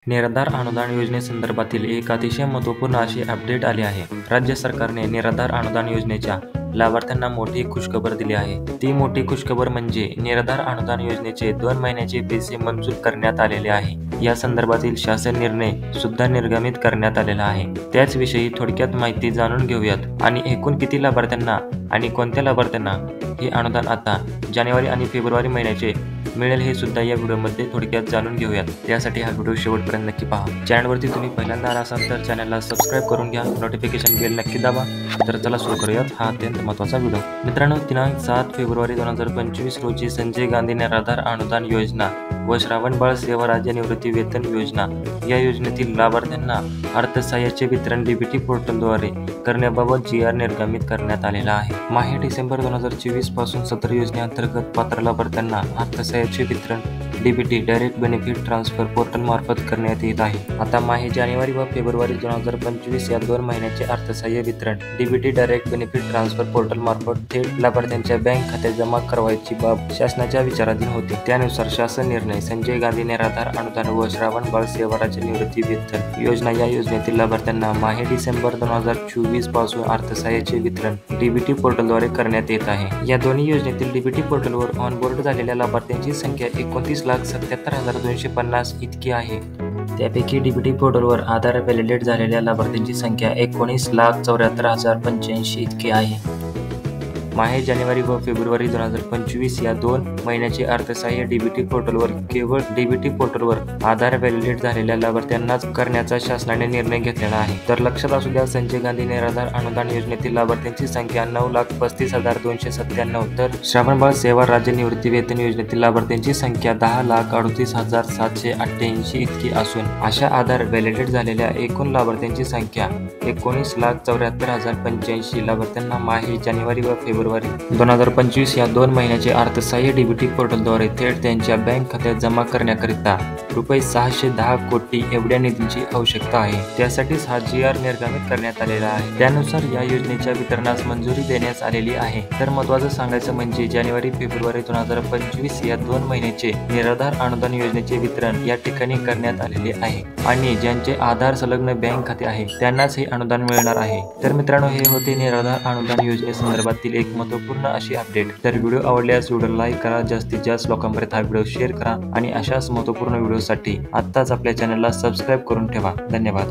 निराधार अनुदान योजनेसंदर्भातील एक अतिशय महत्त्वपूर्ण अशी अपडेट आली आहे। राज्य सरकारने निराधार अनुदान योजनेच्या लाभार्थ्यांना मोठी खुशखबर दिली आहे। ती मोठी खुशखबर म्हणजे निराधार अनुदान योजनेचे 2 महिन्याचे पैसे मंजूर करण्यात आलेले आहे। या संदर्भातील शासन निर्णय सुद्धा निर्गमित करण्यात आलेला आहे। त्याच विषयी थोडक्यात माहिती जाणून घेऊयात आणि एकूण किती लाभार्थ्यांना आणि कोणत्या लाभार्थ्यांना हे अनुदान आता जानेवारी आणि फेब्रुवारी महिन्याचे मिळेल हे सुद्धा या व्हिडिओमध्ये थोडक्यात जाणून घेऊयात। त्यासाठी हा व्हिडिओ शेवटपर्यंत नक्की पहा। चॅनलवरती तुम्ही पहिल्यांदा आला असाल तर चॅनलला सबस्क्राइब करून घ्या, नोटिफिकेशन बेल नक्की दाबा। तर चला सुरू करूयात हा अत्यंत महत्त्वाचा व्हिडिओ। मित्रांनो, दिनांक 7 फेब्रुवारी 2025 रोजी संजय गांधी निराधार अनुदान योजना व श्रावणबाळ सेवा राज्य निवृत्ती वेतन योजना या योजनेतील लाभार्थ्यांना अर्थसहाय्याचे वितरण डीबीटी पोर्टलद्वारे करण्याबाबत GR निर्गमित करण्यात आलेला आहे। माहे डिसेंबर 2024 पासून सदर योजनेअंतर्गत पात्र लाभार्थ्यांना अर्थसहाय्याचे वितरण DBT direct benefit transfer portal मार्फत करण्यात येत आहे। आता माहे जानेवारी व फेब्रुवारी 2025 या 2 महिन्याचे अर्थसहाय्य वितरण DBT direct benefit transfer portal मार्फत थेट लाभार्थ्यांच्या बँक खात्यात जमा करवायची बाब शासनाच्या विचाराधीन होती। त्यानुसार शासन निर्णय संजय गांधी निराधार अनुदान व श्रावणबाळ सेवा राज्य निवृत्ती वेतन योजना या योजनेतील लाभार्थ्यांना माहे डिसेंबर 2024 पासून अर्थसहाय्याचे वितरण डीबीटी पोर्टलद्वारे करण्यात येत आहे। या दोन्ही योजनेतील डीबीटी पोर्टलवर ऑनबोर्ड झालेल्या लाभार्थ्यांची संख्या 29,77,250 इतकी आहे। त्यापैकी डीबीटी पोर्टलवर आधार व्हॅलिडेट झालेल्या लाभार्थ्यांची संख्या 19,74,085 इतकी आहे। माहे जानेवारी व फेब्रुवारी 2025 या 2 महिन्याचे अर्थसहाय्य डीबीटी पोर्टलवर केवळ डीबीटी पोर्टलवर आधार व्हॅलिडेट झालेल्या लाभार्थ्यांनाच करण्याचा शासनाने निर्णय घेतलेला आहे। तर लक्षात असू द्या, संजय गांधी निराधार अनुदान योजनेतील लाभार्थ्यांची संख्या 9,35,297 तर श्रावणबाळ सेवा राज्य निवृत्ती वेतन योजनेतील लाभार्थ्यांची संख्या 10,38,788 इतकी असून अशा आधार व्हॅलिडेट झालेल्या एकूण लाभार्थ्यांची संख्या 19,74,085 लाभार्थ्यांना माहे जानेवारी व फेब्रुवारी 2025 या 2 महिन्याचे अर्थसहाय्य डीबीटी पोर्टलद्वारे थेट त्यांच्या बँक खात्यात जमा करण्याकरिता रुपये 610 कोटी एवढ्या निधीची आवश्यकता आहे। त्यासाठीच हा GR निर्गमित करण्यात आलेला आहे। त्यानुसार या योजनेच्या वितरणास मंजुरी देण्यात आलेली आहे। तर महत्त्वाचं सांगायचं म्हणजे जानेवारी फेब्रुवारी 2025 या 2 महिन्याचे निराधार अनुदान योजनेचे वितरण या ठिकाणी करण्यात आलेले आहे आणि ज्यांचे आधार संलग्न बँक खाते आहे त्यांनाच हे अनुदान मिळणार आहे। तर मित्रांनो, हे होते निराधार अनुदान योजनेसंदर्भातील एक महत्त्वपूर्ण अशी अपडेट। तर व्हिडिओ आवडल्यास व्हिडिओ लाईक करा, जास्तीत जास्त लोकांपर्यंत हा व्हिडिओ शेअर करा आणि अशाच महत्त्वपूर्ण व्हिडिओसाठी आत्ताच आपल्या चॅनलला सबस्क्राइब करून ठेवा। धन्यवाद।